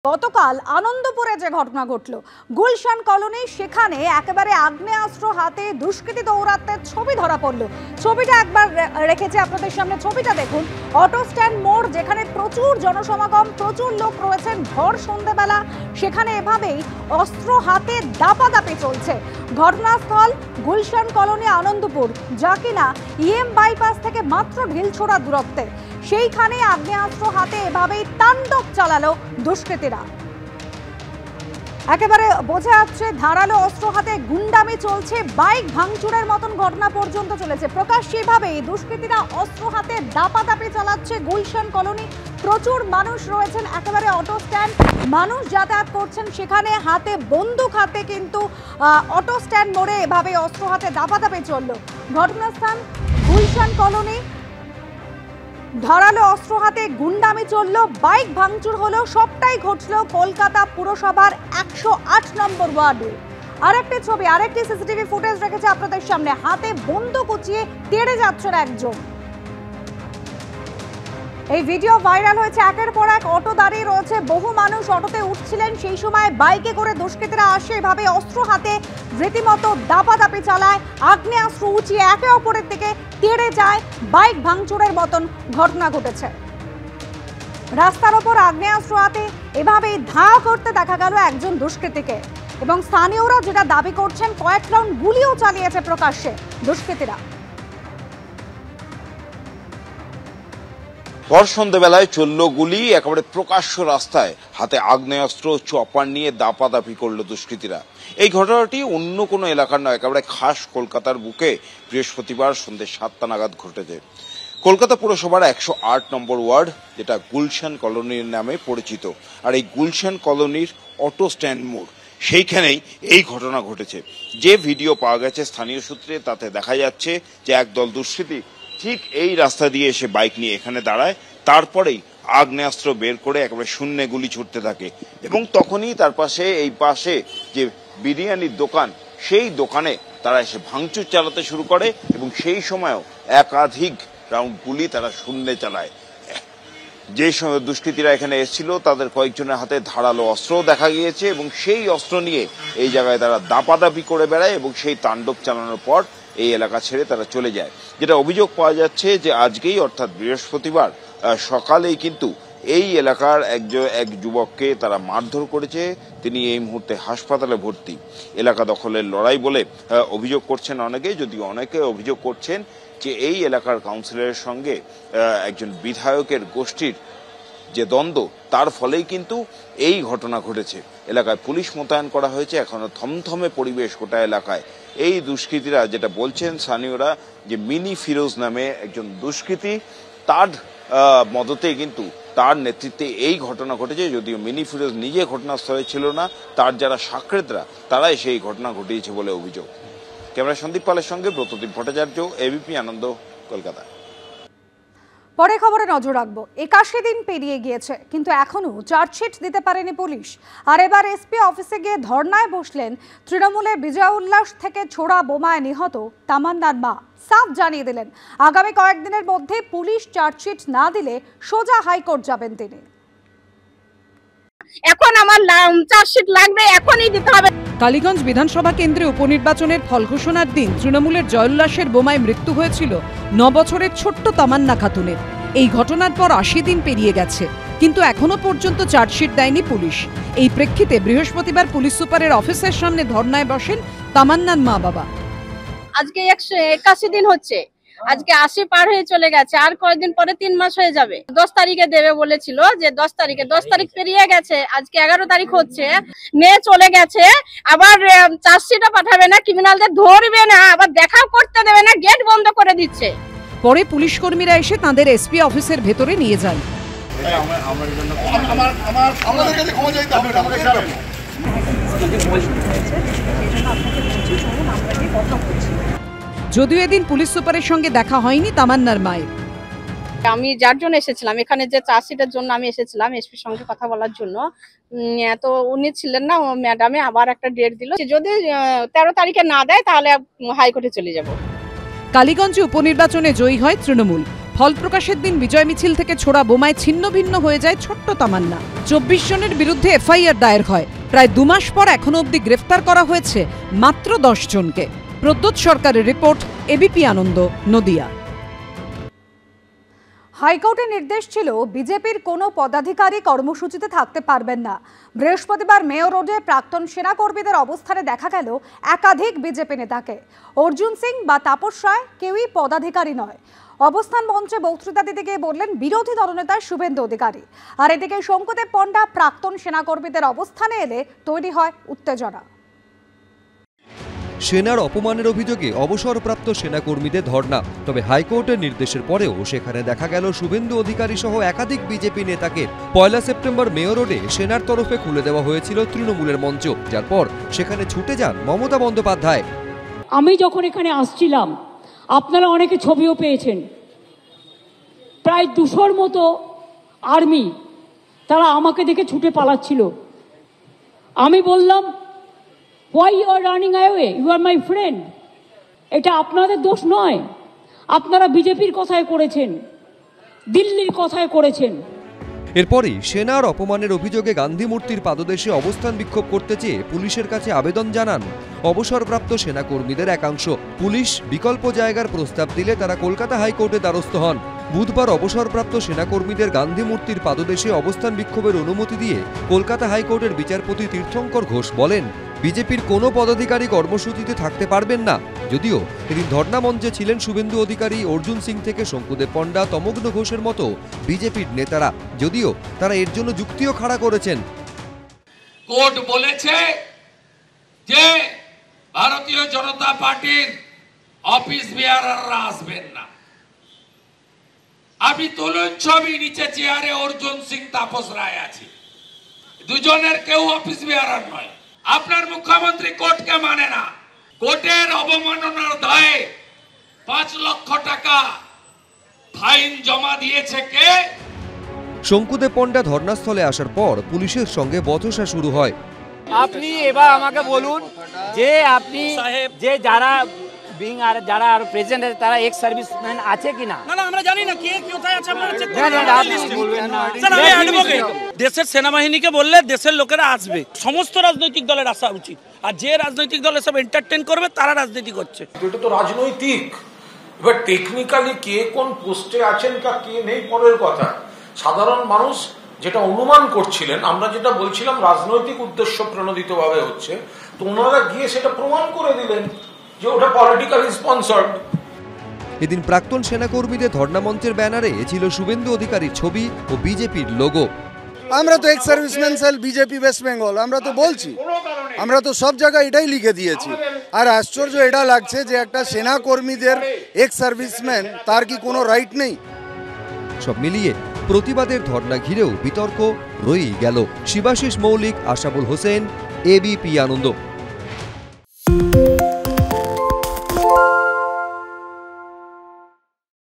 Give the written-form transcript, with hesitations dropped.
গতকাল আনন্দপুরে যে ঘটনা ঘটল, গুলশান কলোনি, সেখানে একেবারে আগ্নেয়াস্ত্র হাতে দুষ্কৃতী দৌরাত্মের ছবি ধরা পড়ল। ছবিটা একবার রেখেছে আপনাদের সামনে, ছবিটা দেখুন। অটো স্ট্যান্ড মোড়, যেখানে প্রচুর জনসমাগম, প্রচুর লোক রয়েছেন, ভর সন্ধ্যেবেলা সেখানে এভাবেই অস্ত্র হাতে দাপাদাপি চলছে। ঘটনাস্থল গুলশান কলোনি, আনন্দপুর, যা কিনা ইএম বাইপাস থেকে মাত্র ঢিলছোড়া দূরত্বে। সেইখানে আগ্নেয়াস্ত্র হাতে এভাবেই তাণ্ডব চালালো দুষ্কৃতীরা। একেবারে বোঝা যাচ্ছে ধারালো অস্ত্র হাতে গুন্ডামি চলছে, বাইক ভাঙচুরের মতন ঘটনা পর্যন্ত চলেছে। প্রকাশ্যে এভাবেই দুষ্কৃতীরা অস্ত্র হাতে দাপাদাপি চালাচ্ছে গুলশান কলোনি। প্রচুর মানুষ রয়েছেন, একেবারে অটো স্ট্যান্ড, মানুষ যাতায়াত করছেন, সেখানে হাতে বন্দুক হাতে কিন্তু অটো স্ট্যান্ড মোড়ে এভাবে অস্ত্র হাতে দাপাদাপি চলল। ঘটনাস্থান গুলশান কলোনি, ধারালো অস্ত্র হাতে গুন্ডামি চলল, বাইক ভাঙচুর হলো। সবটাই ঘটল কলকাতা পুরসভার 108 নম্বর ওয়ার্ডে। আরেকটি ছবি, আরেকটি সিসিটিভি ফুটেজ রেখেছে আপনাদের সামনে। হাতে বন্দুক উঁচিয়ে তেড়ে যাচ্ছেন একজন। এই ভিডিও ভাইরাল হয়েছে। একের পর এক অটো দাঁড়িয়ে রয়েছে, বহু মানুষ অটোতে উঠছিলেন। সেই সময় বাইকে করে দুষ্কৃতীরা আসে, এভাবে অস্ত্র হাতে রীতিমতো দাপাদাপি চালায়, আগ্নেয়াস্ত্র উঁচিয়ে একে অপরের দিকে তেড়ে যায়, বাইক ভাঙচুরের মতন ঘটনা ঘটেছে। রাস্তার ওপর আগ্নেয়াস্ত্র হাতে এভাবেই ধাওয়া করতে দেখা গেল একজন দুষ্কৃতীকে, এবং স্থানীয়রা যেটা দাবি করছেন, কয়েক রাউন্ড গুলিও চালিয়েছে প্রকাশ্যে দুষ্কৃতীরা। ভর সন্ধ্যেবেলায় চলল গুলি, একেবারে প্রকাশ্য রাস্তায় হাতে আগ্নেয়াস্ত্র, চপার নিয়ে দাপাদাপি করলো দুষ্কৃতীরা। এই ঘটনাটি অন্য কোনো এলাকার নয়, একেবারে খাস কলকাতার বুকে বৃহস্পতিবার সন্ধ্যে 7টা নাগাদ ঘটেছে। কলকাতা পুরসভার 108 নম্বর ওয়ার্ড, যেটা গুলশান কলোনির নামে পরিচিত। আর এই গুলশান কলোনির অটো স্ট্যান্ড মোড়, সেইখানেই এই ঘটনা ঘটেছে। যে ভিডিও পাওয়া গেছে স্থানীয় সূত্রে, তাতে দেখা যাচ্ছে যে একদল দুষ্কৃতী ঠিক এই রাস্তা দিয়ে এসে বাইক নিয়ে এখানে দাঁড়ায়, তারপরেই আগ্নেয়াস্ত্র বের করে একেবারে শূন্যে গুলি ছুটতে থাকে। এবং তখনই তার পাশে, এই পাশে যে বিরিয়ানির দোকান, সেই দোকানে তারা এসে ভাঙচুর চালাতে শুরু করে, এবং সেই সময়ও একাধিক রাউন্ড গুলি তারা শূন্যে চালায়। যে সময় দুষ্কৃতীরা এখানে এসেছিল, তাদের কয়েকজনের হাতে ধারালো অস্ত্রও দেখা গিয়েছে, এবং সেই অস্ত্র নিয়ে এই জায়গায় তারা দাপাদাপি করে বেড়ায়, এবং সেই তাণ্ডব চালানোর পর এই এলাকা ছেড়ে তারা চলে যায়। যেটা অভিযোগ পাওয়া যাচ্ছে যে আজকেই, অর্থাৎ বৃহস্পতিবার সকালেই কিন্তু এই এলাকার এক যুবককে তারা মারধর করেছে। তিনি এই মুহূর্তে হাসপাতালে ভর্তি। এলাকা দখলের লড়াই বলে অভিযোগ করছেন অনেকে, যদিও অনেকে অভিযোগ করছেন যে এই এলাকার কাউন্সিলরের সঙ্গে একজন বিধায়কের গোষ্ঠীর যে দ্বন্দ্ব, তার ফলেই কিন্তু এই ঘটনা ঘটেছে। এলাকায় পুলিশ মোতায়েন করা হয়েছে, এখনো থমথমে পরিবেশ গোটা এলাকায়। এই দুষ্কৃতীরা, যেটা বলছেন স্থানীয়রা, যে মিনি ফিরোজ নামে একজন দুষ্কৃতী, তার মদতে কিন্তু, তার নেতৃত্বে এই ঘটনা ঘটেছে। যদিও মিনি ফিরোজ নিজে ঘটনাস্থলে ছিল না, তার যারা সাকরেদরা, তারাই সেই ঘটনা ঘটিয়েছে বলে অভিযোগ। ক্যামেরা সন্দীপ পালের সঙ্গে ব্রতদীপ ভট্টাচার্য, এবিপি আনন্দ, কলকাতা। পরে খবরে নজর রাখবো। 81 দিন পেরিয়ে গিয়েছে, কিন্তু এখনো চার্জশিট দিতে পারেনি পুলিশ। আর এবার এসপি অফিসে গিয়ে ধর্নায় বসলেন তৃণমূলের বিজয় উল্লাস থেকে ছোড়া বোমায় নিহত তামান্নার মা। সাফ জানিয়ে দিলেন, আগামী কয়েকদিনের মধ্যে পুলিশ চার্জশিট না দিলে সোজা হাইকোর্ট যাবেন তিনি। এখন আমার চার্জশিট লাগবে, এখনই দিতে হবে। কালীগঞ্জ বিধানসভা কেন্দ্রে উপনির্বাচনের ফল ঘোষণার দিন তৃণমূলের জয়োল্লাসের বোমায় মৃত্যু হয়েছিল 9 বছরের ছোট্ট তামান্না খাতুনের। এই ঘটনার পর 80 দিন পেরিয়ে গেছে, কিন্তু এখনো পর্যন্ত চার্জশিট দেয়নি পুলিশ। এই প্রেক্ষিতে বৃহস্পতিবার পুলিশ সুপারের অফিসের সামনে ধর্নায় বসেন তামান্নার মা বাবা। আজকে 81 দিন হচ্ছে, আজকে 80 পার হয়ে চলে গেছে, আর কয়েকদিন পরে 3 মাস হয়ে যাবে। 10 তারিখে দেবে বলেছিল, যে 10 তারিখে, 10 তারিখ পেরিয়ে গেছে, আজকে 11 তারিখ হচ্ছে, মেয়ে চলে গেছে। আবার চার্জশিটও পাঠাবে না, ক্রিমিনালদের ধরবে না, আবার দেখাও করতে দেবে না, গেট বন্ধ করে দিচ্ছে। পরে পুলিশ কর্মীরা এসে তাদের এসপি অফিসের ভেতরে নিয়ে যান। যদিও এদিন পুলিশ সুপারের সঙ্গে দেখা হয়নি তামান্নার মায়ের। আমি যার জন্য এসেছিলাম এখানে, যে চার্জশিটের জন্য আমি এসেছিলাম এসপির সঙ্গে কথা বলার জন্য, তো উনি ছিলেন না, ম্যাডামে আবার একটা ডেট দিল, যদি 13 তারিখে না দেয় তাহলে হাইকোর্টে চলে যাব। কালীগঞ্জে উপনির্বাচনে জয়ী হয় তৃণমূল। ফল প্রকাশের দিন বিজয় মিছিল থেকে ছোড়া বোমায় ছিন্ন ভিন্ন হয়ে যায় ছোট্ট তামান্না। 24 জনের বিরুদ্ধে এফআইআর দায়ের হয়। প্রায় 2 মাস পর এখনো অবধি গ্রেফতার করা হয়েছে মাত্র 10 জনকে। প্রদ্যোৎ সরকারের রিপোর্ট, এবিপি আনন্দ, নদিয়া। হাইকোর্টের নির্দেশ ছিল বিজেপির কোনো পদাধিকারী কর্মসূচিতে থাকতে পারবেন না। বৃহস্পতিবার মেয়ো রোডে প্রাক্তন সেনাকর্মীদের অবস্থানে দেখা গেল একাধিক বিজেপি নেতাকে। অর্জুন সিং বা তাপস রায় কেউই পদাধিকারী নয়। অবস্থান মঞ্চে বক্তৃতা দিতে গিয়ে বললেন বিরোধী দলনেতা শুভেন্দু অধিকারী। আর এদিকে শঙ্কুদেব পণ্ডা প্রাক্তন সেনাকর্মীদের অবস্থানে এলে তৈরি হয় উত্তেজনা। সেনার অপমানের অভিযোগে অবসরপ্রাপ্ত সেনাকর্মীদের ধর্ণা। তবে হাইকোর্টের নির্দেশের পরেও সেখানে দেখা গেল শুভেন্দু অধিকারী সহ একাধিক বিজেপি নেতাকে। 1 সেপ্টেম্বর মেয়ো রোডে সেনার তরফে খুলে দেওয়া হয়েছিল তৃণমূলের মঞ্চ, যার পর সেখানে ছুটে যান মমতা বন্দ্যোপাধ্যায়। আমি যখন এখানে আসছিলাম আপনারা অনেকে ছবিও পেয়েছেন, প্রায় 200-র মতো আর্মি তারা আমাকে দেখে ছুটে পালাচ্ছিল। আমি বললাম, why you are running away? You are my friend. এটা আপনাদের দোষ নয়, আপনারা বিজেপির কথায় করেছেন, দিল্লির কথায় করেছেন। এরপরই সেনার অপমানের অভিযোগে গান্ধী মূর্তির পাদদেশে অবস্থান বিক্ষোভ করতে চেয়ে পুলিশের কাছে আবেদন জানান অবসরপ্রাপ্ত সেনাকর্মীদের একাংশ। পুলিশ বিকল্প জায়গার প্রস্তাব দিলে তারা কলকাতা হাইকোর্টে দ্বারস্থ হন। বুধবার অবসরপ্রাপ্ত সেনাকর্মীদের গান্ধী মূর্তির পাদদেশে অবস্থান বিক্ষোভের অনুমতি দিয়ে কলকাতা হাইকোর্টের বিচারপতি তীর্থঙ্কর ঘোষ বলেন, বিজেপির কোনো পদাধিকারী কর্মসূচিতে থাকতে পারবেন না। যদিও এদিন ধর্ণা মঞ্চে ছিলেন শুভেন্দু অধিকারী, অর্জুন সিং থেকে শঙ্কুদেব পণ্ডা, তমগ্ন ঘোষের মতো বিজেপির নেতারা। যদিও তারা এর জন্য যুক্তিও খাড়া করেছেন। কোর্ট বলেছে যে ভারতীয় জনতা পার্টির অফিস বেয়ারাররা আসবেন না। আপনি তুলুন ছবি, নিচে চেয়ারে অর্জুন সিং, তাপস রায় আছে, দুজনের কেউ অফিস বেয়ারার নয়। আপনার মুখ্যমন্ত্রী কোর্টকে মানে না। কোর্টের অবমাননার দায়ে 5 লক্ষ টাকা ফাইন জমা দিয়েছে কে? শঙ্কুদেব পণ্ডা ধর্নাস্থলে আসার পর পুলিশের সঙ্গে বচসা শুরু হয়। আপনি এবার আমাকে বলুন যে আপনি যে যারা আর যারা আর প্রেজেন্ট আছে তারা এক্স সার্ভিসম্যান আছে কিনা? না আমরা জানি না কে কোথায় আছে, আপনারা চেক করুন। স্যার আমি অ্যাডভোকেট। দেশের সেনাবাহিনীকে বললে দেশের লোকেরা আসবে, সমস্ত রাজনৈতিক দলের আসা উচিত। আর যে রাজনৈতিক দল সব এন্টারটেইন করবে তারা রাজনীতি করছে। এটা তো রাজনৈতিক, এবার টেকনিক্যালি কে কোন পোস্টে আছেন কা কে নেই পরের কথা। সাধারণ মানুষ যেটা অনুমান করছিলেন, আমরা যেটা বলছিলাম রাজনৈতিক উদ্দেশ্য প্রণোদিত ভাবে হচ্ছে, তো ওনারা গিয়ে সেটা প্রমাণ করে দিলেন যে ওটা পলিটিক্যালি স্পন্সর্ড। এদিন প্রাক্তন সেনাকর্মীদের ধর্ণা মঞ্চের ব্যানারে ছিল শুভেন্দু অধিকারীর ছবি ও বিজেপির লোগো। আমরা তো ex serviceman cell BJP West Bengal, আমরা তো বলছি, আমরা তো সব জায়গায় এটাই লিখে দিয়েছি। আর আশ্চর্য এটা লাগছে যে একটা সেনাকর্মীদের এক্স সার্ভিসম্যান তার কি কোনো রাইট নেই? সব মিলিয়ে প্রতিবাদের ধর্ণা ঘিরেও বিতর্ক রয়েই গেল। শিবাশিস মৌলিক, আশাবুল হোসেন, এবিপি আনন্দ।